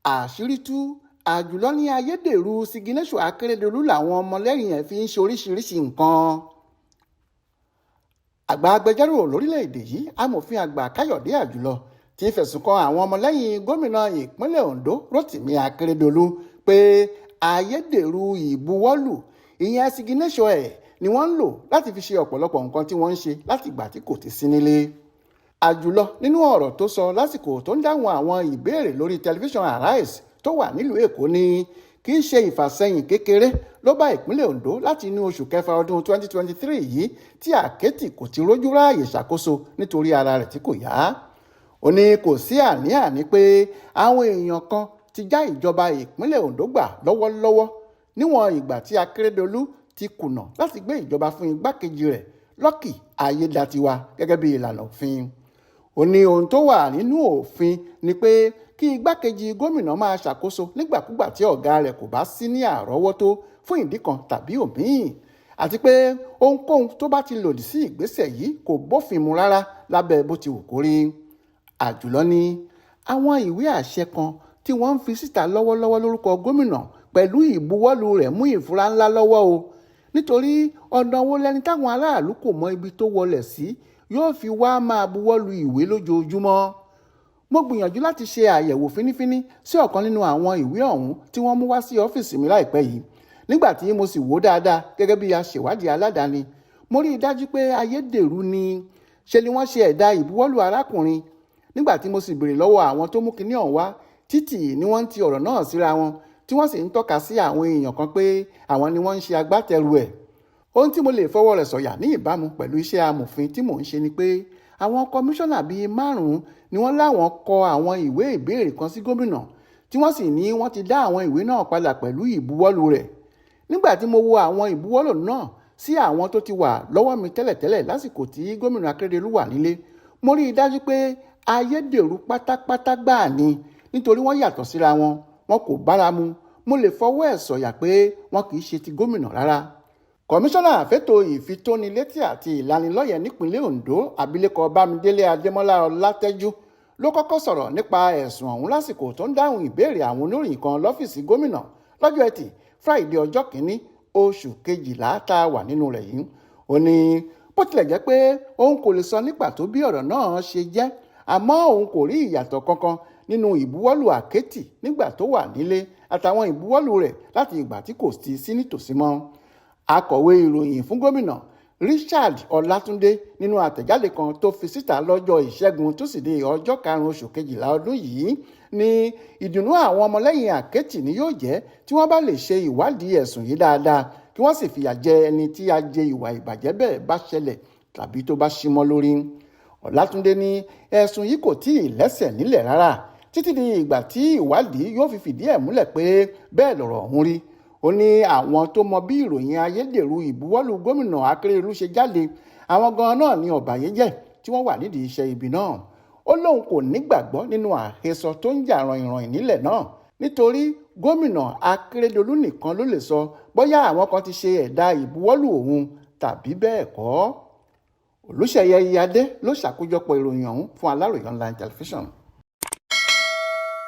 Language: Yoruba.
àṣírí tú. Àjùlọ ní Ayederu Sigineṣọ Akeredolu làwọn ọmọlẹ́yìn ẹ̀ fi ń ṣe oríṣiríṣi nǹkan. Àgbà agbẹjọ́rò lórílẹ̀‐èdè yìí amòfin àgbà Jade-Ajulọ ti fẹ̀sùn kan àwọn ọmọlẹ́yìn gómìnà ìpínlẹ̀ Ondo Rotimi Akeredolu pé Ayederu ìbuwọ́lù ìyẹn Sigineṣọ ẹ̀ ni wọ́n ń lò láti fi ṣe ọ̀pọ̀lọpọ̀ nǹkan tí wọ́n ń ṣe láti ìgbà tí kò ti sí nílé. Àjùlọ nínú ọ̀rọ̀ tó sọ lásìkò tó ń dáhùn àwọn ìbéèrè lórí tẹlifíṣàn Arise tó wà nílùú Èkó ní kì í ṣe ìfàsẹ́yìn kékeré ló bá ìpínlẹ̀ Ondo láti inú oṣù kẹfà ọdún 2023 yìí tí àkẹ́tì kò ti rójú ráàyè ṣàkóso nítorí ara rẹ̀ tí kò yá. Ó ní kò sí àní-àní pé àwọn èèyàn kan ti já ìjọba ìpínlẹ̀ Ondo gbà lọ́wọ́lọ́wọ́ níwọ̀n ìgbà tí Akeredolu ti kùnà láti gbé ìjọba fún igbákejì rẹ̀ Lucky Ayédatiwa gẹ́gẹ́ bí ìlànà òfin. Ó ní ohun tó wà nínú òfin ni pé kí igbákejì gómìnà máa ṣàkóso nígbàkúgbà tí ọ̀gá rẹ̀ kò bá sí ní àrọ́wọ́tó fún ìdí kan tàbí òmíì, àti pé ohunkóhun tó bá ti lòdì sí ìgbésẹ̀ yìí kò bófin mu rárá lábẹ́ bó ti wù kó rí. Àjùlọ ní àwọn ìwé àṣẹ kan tí wọ́n ń fi síta lọ́wọ́lọ́wọ́ lórúkọ gómìnà pẹ̀lú ìbuwọ́lù rẹ̀ mú ìfura ńlá lọ́wọ́ o, nítorí ọ̀nà wo lẹni táwọn aráàlú kò mọ ibi tó wọlẹ̀ sí yóò fi wá máa buwọ́lù ìwé lójoojúmọ́. Mo gbìyànjú láti ṣe àyẹ̀wò fínífíní sí ọ̀kan nínú àwọn ìwé ọ̀hún tí wọ́n mú wá sí ọ́fíìsì mi láìpẹ́ yìí. Nígbà tí mo sì wò dáadáa gẹ́gẹ́ bí aṣèwádìí aládàáni, mo rí i dájú pé Ayederu ni ṣe ni wọ́n ṣe ẹ̀dà ìbuwọ́lù arákùnrin. Nígbà tí mo sì béèrè lọ́wọ́ àwọn tó mú kinní ọ̀hún wá, títì ni wọ́n ń ti ọ̀rọ̀ náà síra wọn tí wọ́n sì ń tọ́ka sí àwọn èèyàn kan pé àwọn ni wọ́n ń ṣe agbátẹrù ẹ̀. Ohun tí mo lè fọwọ́ rẹ̀ sọ̀yà ní ìbámu pẹ̀lú iṣẹ́ amòfin tí mò ń ṣe ni pé àwọn kọmíṣánná bíi 5 ni wọ́n láwọn kọ àwọn ìwé ìbéèrè kan sí gómìnà tí wọ́n sì ní wọ́n ti dá àwọn ìwé náà padà pẹ̀lú ìbuwọ́lù rẹ̀. Nígbà tí mo wo àwọn ìbuwọ́lù náà sí àwọn tó ti wà lọ́wọ́ mi tẹ́lẹ̀tẹ́lẹ̀ lásìkò tí gómìnà Akeredolu wà nílé, mo rí i dájú pé Ayederu pátápátá gbáà ni, nítorí wọ́n yàtọ̀ síra wọn kò bára mu. Mo lè fọwọ́ ẹ̀ sọ̀yà pé wọn kì í ṣe ti gómìnà rárá. Kọmíṣánná fẹ́tò ìfitónilétí àti ìlanilọ́yẹ̀ nípìnlẹ̀ Ondo abilékọ Bámidélé Adémọ́lá Ọlátẹ́jú ló kọ́kọ́ sọ̀rọ̀ nípa ẹ̀sùn ọ̀hún lásìkò tó ń dáhùn ìbéèrè àwọn oníròyìn kan lọ́fíìsì gómìnà lọ́jọ́ Ẹtì Friday ọjọ́ 1 oṣù kejìlá tá a wà nínú rẹ̀ yìí. Ó ní bó tilẹ̀ jẹ́ pé òun kò lè sọ ní pàtó bí ọ̀rọ̀ náà ṣe jẹ́, àmọ́ òun kò rí ìyàtọ̀ kankan nínú ìbuwọ́lù àkẹ́tì nígbà tó wà nílé àtàwọn ìbuwọ́lù rẹ̀ láti ìgbà tí kò sí nítòsí mọ́. Akọ̀wé ìròyìn fún gómìnà Richard Ọlátúndé nínú àtẹ̀jáde kan tó fi síta lọ́jọ́ Ìṣẹ́gun Túsídéé ọjọ́ 5 oṣù kejìlá ọdún yìí ní ìdùnnú àwọn ọmọlẹ́yìn àkẹ́tì ni yóò jẹ́ tí wọ́n bá lè ṣe ìwádìí ẹ̀sùn yìí dáadáa kí wọ́n sì fìyà jẹ ẹni tí a jẹ ìwà ìbàjẹ́ bẹ́ẹ̀ bá ṣẹlẹ̀ tàbí tó bá símọ́ lórí. Ọlátúndé ní ẹ̀sùn yìí kò tíì lẹ́sẹ̀ nílẹ̀ rárá títí di ìgbà tí ìwádìí yóò fi fìdí ẹ̀ múlẹ̀ pé bẹ́ẹ̀ lọ̀rọ̀ ọ̀hún rí. Ó ní àwọn tó mọ bí ìròyìn Ayederu ìbuwọ́lù gómìnà Akeredolu ṣe jáde, àwọn gan náà ní ọ̀bàyéjẹ́ tí wọ́n wà nídìí iṣẹ́ ibi náà. Ó lóun kò nígbàgbọ́ nínú àhesọ tó ń jà ràìnràìn nílẹ̀ náà, nítorí gómìnà Akeredolu nìkan ló lè sọ bóyá àwọn kan ti ṣe ẹ̀dà ìbuwọ́lù òun tàbí bẹ́ẹ̀ kọ́. Olúṣèyẹ Iyadé ló ṣàkójọpọ̀ ìròyìn ọ̀hún fún Aláròyé Online Television.